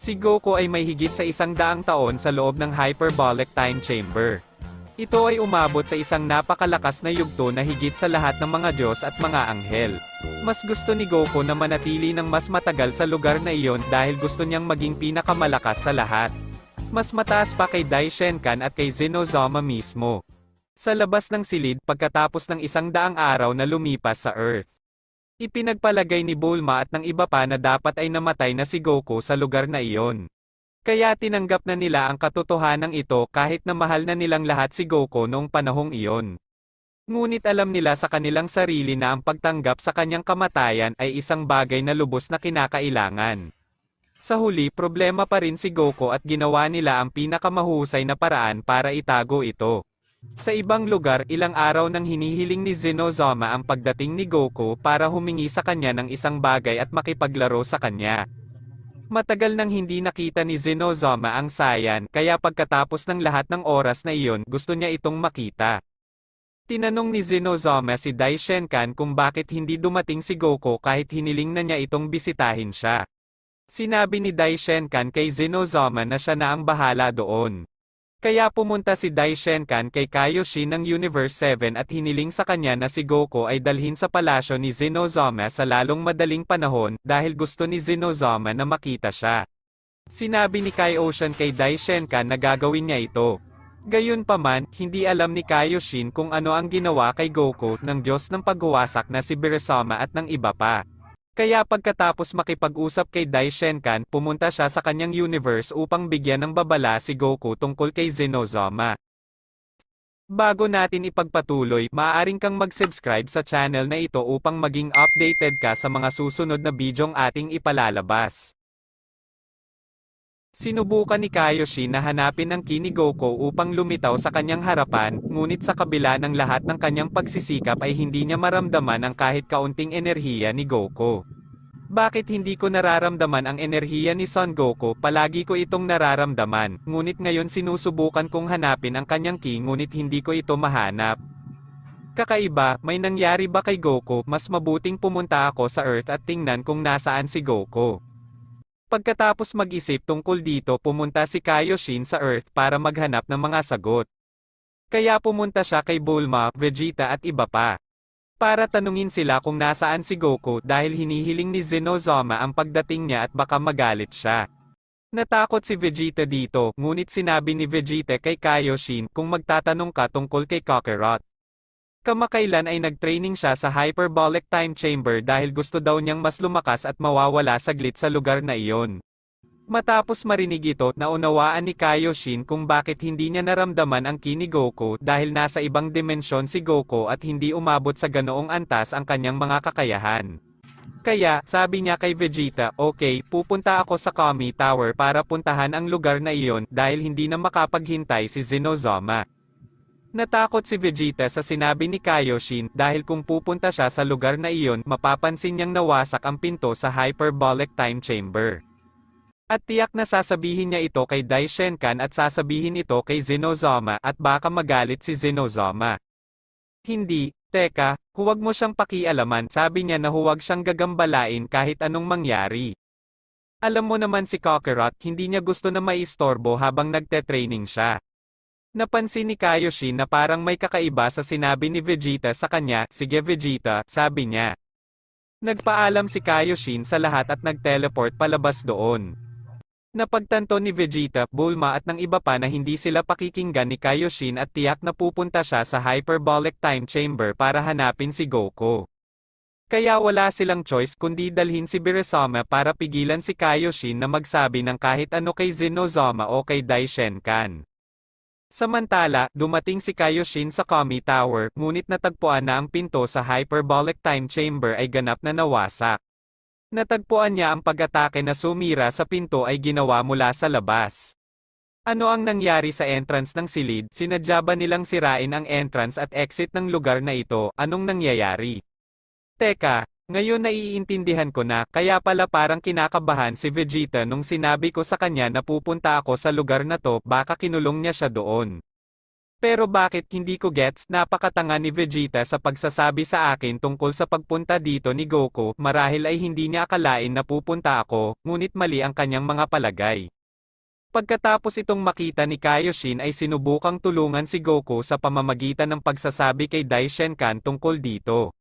Si Goku ay may higit sa 100 taon sa loob ng Hyperbolic Time Chamber. Ito ay umabot sa isang napakalakas na yugto na higit sa lahat ng mga Diyos at mga anghel. Mas gusto ni Goku na manatili ng mas matagal sa lugar na iyon dahil gusto niyang maging pinakamalakas sa lahat. Mas mataas pa kay Daishenkan at kay Zenozama mismo. Sa labas ng silid pagkatapos ng 100 araw na lumipas sa Earth. Ipinagpalagay ni Bulma at ng iba pa na dapat ay namatay na si Goku sa lugar na iyon. Kaya tinanggap na nila ang katotohanan ito kahit na mahal na nilang lahat si Goku noong panahong iyon. Ngunit alam nila sa kanilang sarili na ang pagtanggap sa kanyang kamatayan ay isang bagay na lubos na kinakailangan. Sa huli problema pa rin si Goku at ginawa nila ang pinakamahusay na paraan para itago ito. Sa ibang lugar ilang araw nang hinihiling ni Zenozama ang pagdating ni Goku para humingi sa kanya ng isang bagay at makipaglaro sa kanya. Matagal nang hindi nakita ni Zenozama ang Saiyan kaya pagkatapos ng lahat ng oras na iyon gusto niya itong makita. Tinanong ni Zenozama si Daishenkan kung bakit hindi dumating si Goku kahit hiniling na niya itong bisitahin siya. Sinabi ni Daishenkan kay Zenozama na siya na ang bahala doon. Kaya pumunta si Daishenkan kay Kaioshin ng Universe 7 at hiniling sa kanya na si Goku ay dalhin sa palasyo ni Zenozama sa lalong madaling panahon dahil gusto ni Zenozama na makita siya. Sinabi ni Kaioshin kay Daishenkan na gagawin niya ito. Gayunpaman, hindi alam ni Kaioshin kung ano ang ginawa kay Goku ng Diyos ng pagwawasak na si Beerusama at ng iba pa. Kaya pagkatapos makipag-usap kay Daishenkan, pumunta siya sa kanyang universe upang bigyan ng babala si Goku tungkol kay Zenozama. Bago natin ipagpatuloy, maaaring kang mag-subscribe sa channel na ito upang maging updated ka sa mga susunod na bidyong ating ipalalabas. Sinubukan ni Kaioshin na hanapin ang ki ni Goku upang lumitaw sa kanyang harapan, ngunit sa kabila ng lahat ng kanyang pagsisikap ay hindi niya maramdaman ang kahit kaunting enerhiya ni Goku. Bakit hindi ko nararamdaman ang enerhiya ni Son Goku? Palagi ko itong nararamdaman, ngunit ngayon sinusubukan kong hanapin ang kanyang ki ngunit hindi ko ito mahanap. Kakaiba, may nangyari ba kay Goku? Mas mabuting pumunta ako sa Earth at tingnan kung nasaan si Goku. Pagkatapos mag-isip tungkol dito pumunta si Kaioshin sa Earth para maghanap ng mga sagot. Kaya pumunta siya kay Bulma, Vegeta at iba pa. Para tanungin sila kung nasaan si Goku dahil hinihiling ni Zenozama ang pagdating niya at baka magalit siya. Natakot si Vegeta dito, ngunit sinabi ni Vegeta kay Kaioshin kung magtatanong ka tungkol kay Kakarot. Kamakailan ay nag-training siya sa Hyperbolic Time Chamber dahil gusto daw niyang mas lumakas at mawawala saglit sa lugar na iyon. Matapos marinig ito, naunawaan ni Kaioshin kung bakit hindi niya naramdaman ang ki ni Goku dahil nasa ibang dimensyon si Goku at hindi umabot sa ganoong antas ang kanyang mga kakayahan. Kaya, sabi niya kay Vegeta, okay, pupunta ako sa Kami Tower para puntahan ang lugar na iyon dahil hindi na makapaghintay si Zenozama. Natakot si Vegeta sa sinabi ni Kaioshin dahil kung pupunta siya sa lugar na iyon, mapapansin niyang nawasak ang pinto sa Hyperbolic Time Chamber. At tiyak na sasabihin niya ito kay Daishenkan at sasabihin ito kay Zenozama at baka magalit si Zenozama. Hindi, teka, huwag mo siyang pakialaman, sabi niya na huwag siyang gagambalain kahit anong mangyari. Alam mo naman si Kakarot, hindi niya gusto na maistorbo habang nagte-training siya. Napansin ni Kaioshin na parang may kakaiba sa sinabi ni Vegeta sa kanya, sige Vegeta, sabi niya. Nagpaalam si Kaioshin sa lahat at nag-teleport palabas doon. Napagtanto ni Vegeta, Bulma at ng iba pa na hindi sila pakikinggan ni Kaioshin at tiyak na pupunta siya sa Hyperbolic Time Chamber para hanapin si Goku. Kaya wala silang choice kundi dalhin si Beerusama para pigilan si Kaioshin na magsabi ng kahit ano kay Zenozama o kay Daishenkan. Samantala, dumating si Kaioshin sa Kami Tower, ngunit natagpuan na ang pinto sa Hyperbolic Time Chamber ay ganap na nawasak. Natagpuan niya ang pag-atake na sumira sa pinto ay ginawa mula sa labas. Ano ang nangyari sa entrance ng silid? Sinadya ba nilang sirain ang entrance at exit ng lugar na ito? Anong nangyayari? Teka, ngayon naiintindihan ko na, kaya pala parang kinakabahan si Vegeta nung sinabi ko sa kanya na pupunta ako sa lugar na to, baka kinulong niya siya doon. Pero bakit hindi ko gets, napakatanga ni Vegeta sa pagsasabi sa akin tungkol sa pagpunta dito ni Goku, marahil ay hindi niya akalain na pupunta ako, ngunit mali ang kanyang mga palagay. Pagkatapos itong makita ni Kaioshin ay sinubukang tulungan si Goku sa pamamagitan ng pagsasabi kay Dai Shenkan tungkol dito.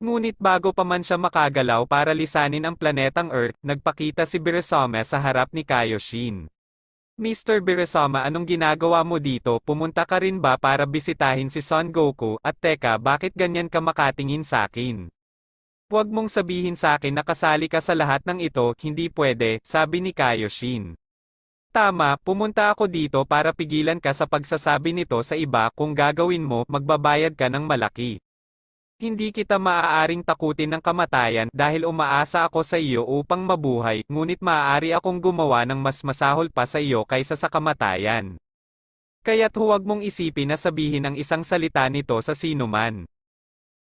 Ngunit bago pa man siya makagalaw para lisanin ang planetang Earth, nagpakita si Beerusama sa harap ni Kaioshin. Mr. Beerusama, anong ginagawa mo dito? Pumunta ka rin ba para bisitahin si Son Goku? At teka, bakit ganyan ka makatingin sa akin? Huwag mong sabihin sa akin na kasali ka sa lahat ng ito, hindi pwede, sabi ni Kaioshin. Tama, pumunta ako dito para pigilan ka sa pagsasabi nito sa iba, kung gagawin mo, magbabayad ka ng malaki. Hindi kita maaaring takutin ng kamatayan dahil umaasa ako sa iyo upang mabuhay, ngunit maaari akong gumawa ng mas masahol pa sa iyo kaysa sa kamatayan. Kaya't huwag mong isipin na sabihin ang isang salita nito sa sinuman.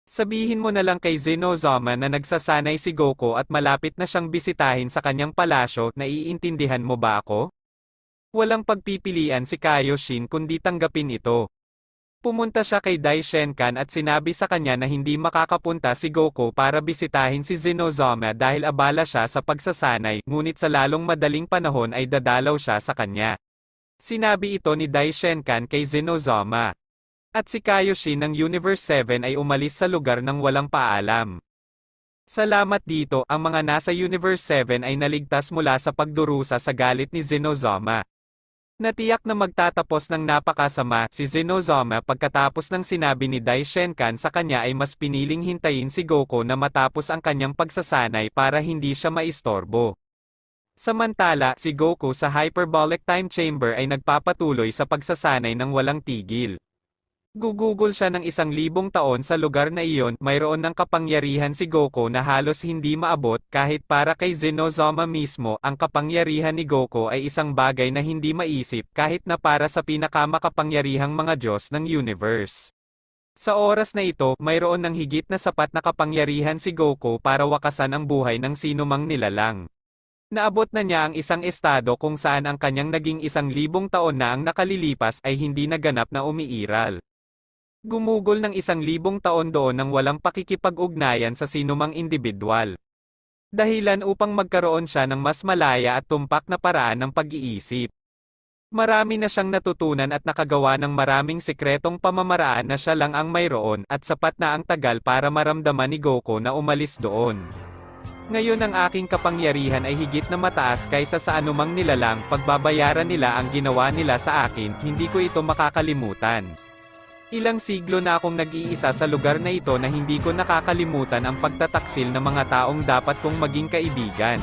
Sabihin mo na lang kay Zenozama na nagsasanay si Goku at malapit na siyang bisitahin sa kanyang palasyo, naiintindihan mo ba ako? Walang pagpipilian si Kaioshin kundi tanggapin ito. Pumunta siya kay Dai Shenkan at sinabi sa kanya na hindi makakapunta si Goku para bisitahin si Zenozama dahil abala siya sa pagsasanay, ngunit sa lalong madaling panahon ay dadalaw siya sa kanya. Sinabi ito ni Dai Shenkan kay Zenozama. At si Kaioshin ng Universe 7 ay umalis sa lugar ng walang paalam. Salamat dito, ang mga nasa Universe 7 ay naligtas mula sa pagdurusa sa galit ni Zenozama. Natiyak na magtatapos ng napakasama si Zenozama pagkatapos ng sinabi ni Dai Shenkan sa kanya ay mas piniling hintayin si Goku na matapos ang kanyang pagsasanay para hindi siya maistorbo. Samantala, si Goku sa Hyperbolic Time Chamber ay nagpapatuloy sa pagsasanay ng walang tigil. Gugugol siya ng 1,000 taon sa lugar na iyon, mayroon ng kapangyarihan si Goku na halos hindi maabot, kahit para kay Zenozama mismo, ang kapangyarihan ni Goku ay isang bagay na hindi maisip, kahit na para sa pinakamakapangyarihang mga Diyos ng universe. Sa oras na ito, mayroon ng higit na sapat na kapangyarihan si Goku para wakasan ang buhay ng sinumang nilalang. Naabot na niya ang isang estado kung saan ang kanyang naging 1,000 taon na ang nakalilipas ay hindi naganap na umiiral. Gumugol ng 1,000 taon doon nang walang pakikipag-ugnayan sa sinumang individual. Dahilan upang magkaroon siya ng mas malaya at tumpak na paraan ng pag-iisip. Marami na siyang natutunan at nakagawa ng maraming sikretong pamamaraan na siya lang ang mayroon at sapat na ang tagal para maramdaman ni Goku na umalis doon. Ngayon ang aking kapangyarihan ay higit na mataas kaysa sa anumang nilalang, pagbabayaran nila ang ginawa nila sa akin, hindi ko ito makakalimutan. Ilang siglo na akong nag-iisa sa lugar na ito na hindi ko nakakalimutan ang pagtataksil ng mga taong dapat kong maging kaibigan.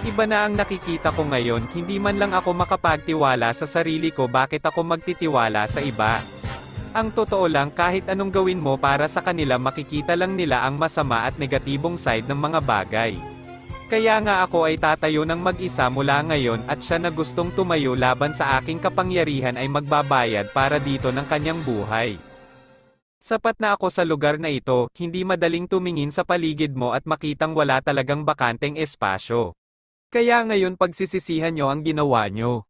Iba na ang nakikita ko ngayon, hindi man lang ako makapagtiwala sa sarili ko, bakit ako magtitiwala sa iba? Ang totoo lang, kahit anong gawin mo para sa kanila, makikita lang nila ang masama at negatibong side ng mga bagay. Kaya nga ako ay tatayo ng mag-isa mula ngayon at siya na gustong tumayo laban sa aking kapangyarihan ay magbabayad para dito ng kanyang buhay. Sapat na ako sa lugar na ito, hindi madaling tumingin sa paligid mo at makitang wala talagang bakanteng espasyo. Kaya ngayon pagsisisihan nyo ang ginawa nyo.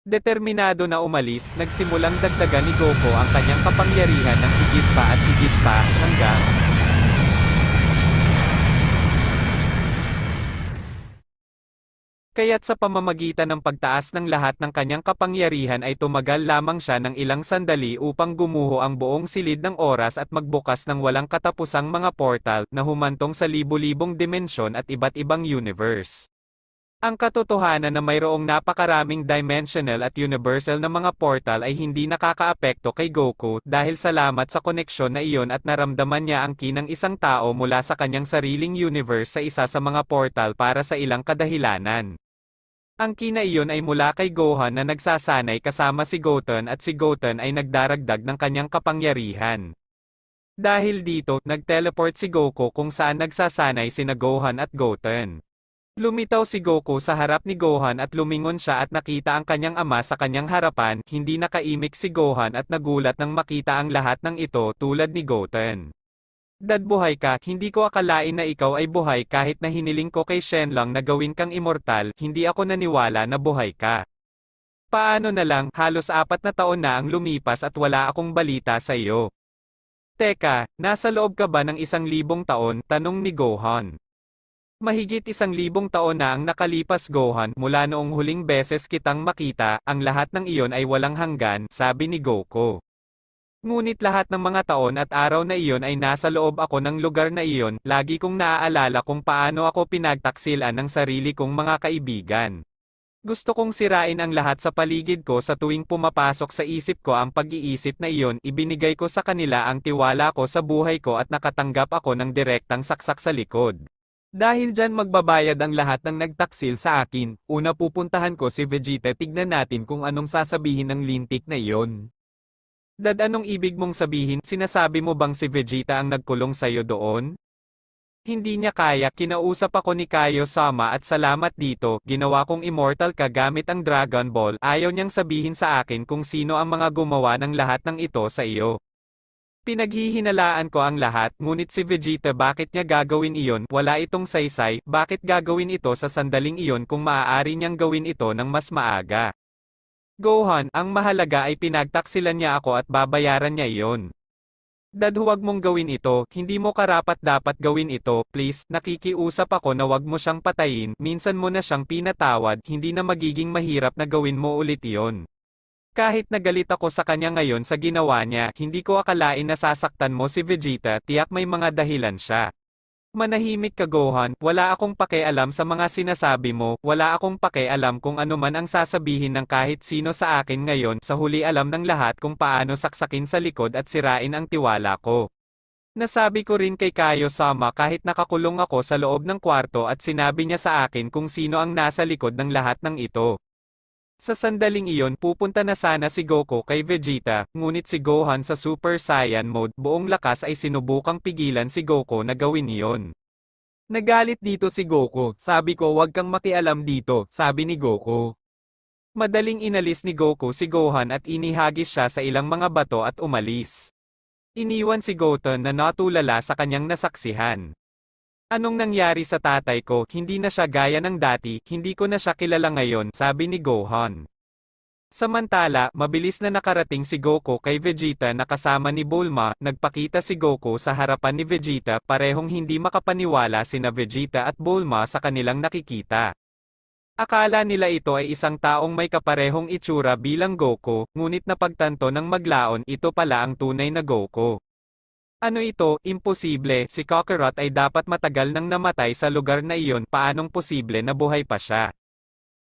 Determinado na umalis, nagsimulang dagdagan ni Goku ang kanyang kapangyarihan ng higit pa hanggang kaya't sa pamamagitan ng pagtaas ng lahat ng kanyang kapangyarihan ay tumagal lamang siya ng ilang sandali upang gumuho ang buong silid ng oras at magbukas ng walang katapusang mga portal na humantong sa libu-libong dimensyon at iba't ibang universe. Ang katotohanan na mayroong napakaraming dimensional at universal na mga portal ay hindi nakakaapekto kay Goku dahil salamat sa koneksyon na iyon at naramdaman niya ang ki ng isang tao mula sa kanyang sariling universe sa isa sa mga portal para sa ilang kadahilanan. Ang ki na iyon ay mula kay Gohan na nagsasanay kasama si Goten at si Goten ay nagdaragdag ng kanyang kapangyarihan. Dahil dito, nag-teleport si Goku kung saan nagsasanay sina Gohan at Goten. Lumitaw si Goku sa harap ni Gohan at lumingon siya at nakita ang kanyang ama sa kanyang harapan, hindi nakaimik si Gohan at nagulat nang makita ang lahat ng ito tulad ni Goten. Dad, buhay ka, hindi ko akalain na ikaw ay buhay kahit na hiniling ko kay Shenlong na gawin kang immortal, hindi ako naniwala na buhay ka. Paano na lang, halos 4 na taon na ang lumipas at wala akong balita sa iyo. Teka, nasa loob ka ba ng 1,000 taon? Tanong ni Gohan. Mahigit 1,000 taon na ang nakalipas Gohan mula noong huling beses kitang makita, ang lahat ng iyon ay walang hanggan, sabi ni Goku. Ngunit lahat ng mga taon at araw na iyon ay nasa loob ako ng lugar na iyon, lagi kong naaalala kung paano ako pinagtaksilan ng sarili kong mga kaibigan. Gusto kong sirain ang lahat sa paligid ko sa tuwing pumapasok sa isip ko ang pag-iisip na iyon, ibinigay ko sa kanila ang tiwala ko sa buhay ko at nakatanggap ako ng direktang saksak sa likod. Dahil dyan magbabayad ang lahat ng nagtaksil sa akin, una pupuntahan ko si Vegeta, tignan natin kung anong sasabihin ng lintik na iyon. Dad, anong ibig mong sabihin? Sinasabi mo bang si Vegeta ang nagkulong sa'yo doon? Hindi niya kaya, kinausap ako ni Kaio-sama at salamat dito, ginawa kong immortal ka gamit ang Dragon Ball, ayaw niyang sabihin sa akin kung sino ang mga gumawa ng lahat ng ito sa iyo. Pinaghihinalaan ko ang lahat, ngunit si Vegeta bakit niya gagawin iyon, wala itong saysay, bakit gagawin ito sa sandaling iyon kung maaari niyang gawin ito ng mas maaga. Gohan, ang mahalaga ay pinagtaksilan niya ako at babayaran niya iyon. Dad, huwag mong gawin ito, hindi mo karapat-dapat gawin ito, please, nakikiusap ako na wag mo siyang patayin, minsan mo na siyang pinatawad, hindi na magiging mahirap na gawin mo ulit iyon. Kahit nagalit ako sa kanya ngayon sa ginawa niya, hindi ko akalain na sasaktan mo si Vegeta, tiyak may mga dahilan siya. Manahimik ka Gohan, wala akong pakialam sa mga sinasabi mo, wala akong pakialam kung ano man ang sasabihin ng kahit sino sa akin ngayon, sa huli alam ng lahat kung paano saksakin sa likod at sirain ang tiwala ko. Nasabi ko rin kay Kaio-sama kahit nakakulong ako sa loob ng kwarto at sinabi niya sa akin kung sino ang nasa likod ng lahat ng ito. Sa sandaling iyon pupunta na sana si Goku kay Vegeta, ngunit si Gohan sa Super Saiyan mode, buong lakas ay sinubukang pigilan si Goku na gawin iyon. Nagalit dito si Goku, sabi ko wag kang makialam dito, sabi ni Goku. Madaling inalis ni Goku si Gohan at inihagis siya sa ilang mga bato at umalis. Iniwan si Goten na natulala sa kanyang nasaksihan. Anong nangyari sa tatay ko? Hindi na siya gaya ng dati, hindi ko na siya kilala ngayon, sabi ni Gohan. Samantala, mabilis na nakarating si Goku kay Vegeta na kasama ni Bulma, nagpakita si Goku sa harapan ni Vegeta, parehong hindi makapaniwala sina Vegeta at Bulma sa kanilang nakikita. Akala nila ito ay isang taong may kaparehong itsura bilang Goku, ngunit napagtanto ng maglaon, ito pala ang tunay na Goku. Ano ito? Imposible, si Kakarot ay dapat matagal nang namatay sa lugar na iyon, paanong posible na buhay pa siya?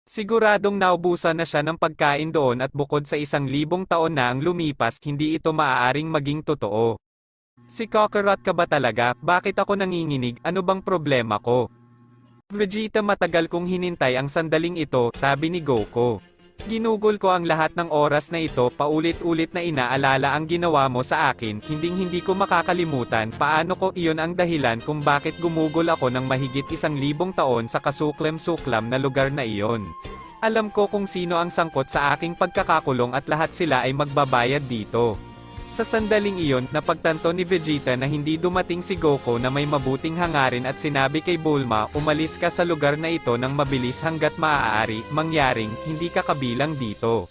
Siguradong naubusan na siya ng pagkain doon at bukod sa 1,000 taon na ang lumipas, hindi ito maaaring maging totoo. Si Kakarot ka ba talaga? Bakit ako nanginginig? Ano bang problema ko? Vegeta, matagal kong hinintay ang sandaling ito, sabi ni Goku. Ginugol ko ang lahat ng oras na ito, paulit-ulit na inaalala ang ginawa mo sa akin, hinding-hindi ko makakalimutan, paano ko iyon ang dahilan kung bakit gumugol ako ng mahigit 1,000 taon sa kasuklam-suklam na lugar na iyon. Alam ko kung sino ang sangkot sa aking pagkakakulong at lahat sila ay magbabayad dito. Sa sandaling iyon, napagtanto ni Vegeta na hindi dumating si Goku na may mabuting hangarin at sinabi kay Bulma, umalis ka sa lugar na ito ng mabilis hanggat maaari, mangyaring, hindi ka kabilang dito.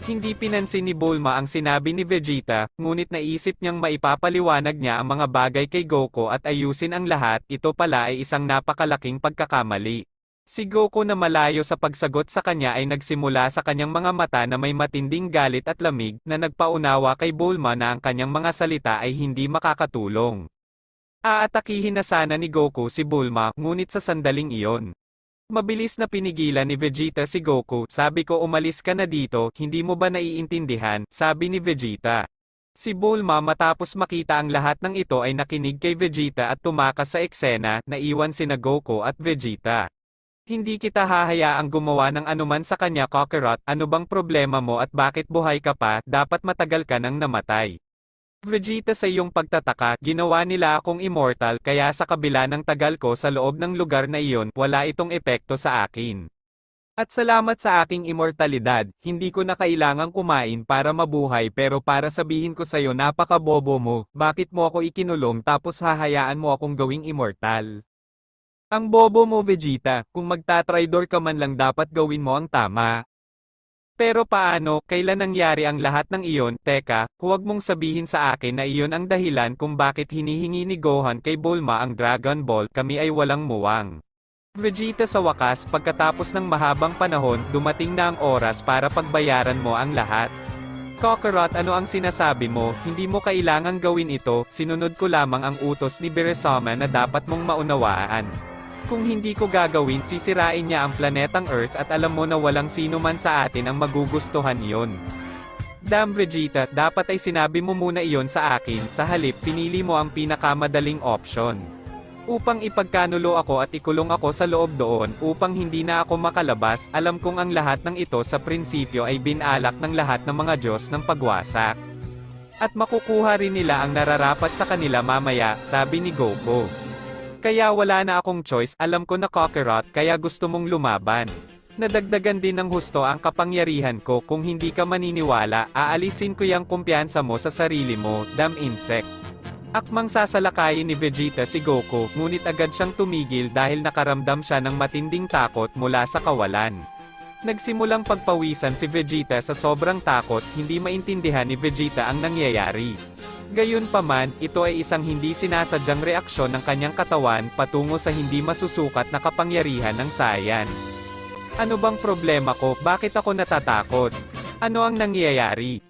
Hindi pinansin ni Bulma ang sinabi ni Vegeta, ngunit naisip niyang maipapaliwanag niya ang mga bagay kay Goku at ayusin ang lahat, ito pala ay isang napakalaking pagkakamali. Si Goku na malayo sa pagsagot sa kanya ay nagsimula sa kanyang mga mata na may matinding galit at lamig, na nagpaunawa kay Bulma na ang kanyang mga salita ay hindi makakatulong. Aatakihin na sana ni Goku si Bulma, ngunit sa sandaling iyon. Mabilis na pinigilan ni Vegeta si Goku, sabi ko umalis ka na dito, hindi mo ba naiintindihan, sabi ni Vegeta. Si Bulma matapos makita ang lahat ng ito ay nakinig kay Vegeta at tumakas sa eksena, naiwan sina Goku at Vegeta. Hindi kita hahayaang gumawa ng anuman sa kanya Kakarot, ano bang problema mo at bakit buhay ka pa, dapat matagal ka nang namatay. Vegeta, sa iyong pagtataka, ginawa nila akong immortal kaya sa kabila ng tagal ko sa loob ng lugar na iyon, wala itong epekto sa akin. At salamat sa aking immortalidad, hindi ko na kailangang kumain para mabuhay pero para sabihin ko sa'yo napakabobo mo, bakit mo ako ikinulong tapos hahayaan mo akong gawing immortal? Ang bobo mo Vegeta, kung magtatraidor ka man lang dapat gawin mo ang tama. Pero paano, kailan nangyari ang lahat ng iyon? Teka, huwag mong sabihin sa akin na iyon ang dahilan kung bakit hinihingi ni Gohan kay Bulma ang Dragon Ball, kami ay walang muwang. Vegeta, sa wakas, pagkatapos ng mahabang panahon, dumating na ang oras para pagbayaran mo ang lahat. Kakarot, ano ang sinasabi mo? Hindi mo kailangang gawin ito, sinunod ko lamang ang utos ni Beerusama na dapat mong maunawaan. Kung hindi ko gagawin, sisirain niya ang planetang Earth at alam mo na walang sino man sa atin ang magugustuhan iyon. Damn Vegeta, dapat ay sinabi mo muna iyon sa akin, sa halip pinili mo ang pinakamadaling option. Upang ipagkanulo ako at ikulong ako sa loob doon, upang hindi na ako makalabas, alam kong ang lahat ng ito sa prinsipyo ay binalak ng lahat ng mga Diyos ng pagwasak. At makukuha rin nila ang nararapat sa kanila mamaya, sabi ni Goku. Kaya wala na akong choice, alam ko na Kakarot, kaya gusto mong lumaban. Nadagdagan din ng husto ang kapangyarihan ko, kung hindi ka maniniwala, aalisin ko yung kumpiyansa mo sa sarili mo, damn insect. Akmang sasalakayin ni Vegeta si Goku, ngunit agad siyang tumigil dahil nakaramdam siya ng matinding takot mula sa kawalan. Nagsimulang pagpawisan si Vegeta sa sobrang takot, hindi maintindihan ni Vegeta ang nangyayari. Gayunpaman, ito ay isang hindi sinasadyang reaksyon ng kanyang katawan patungo sa hindi masusukat na kapangyarihan ng Saiyan. Ano bang problema ko? Bakit ako natatakot? Ano ang nangyayari?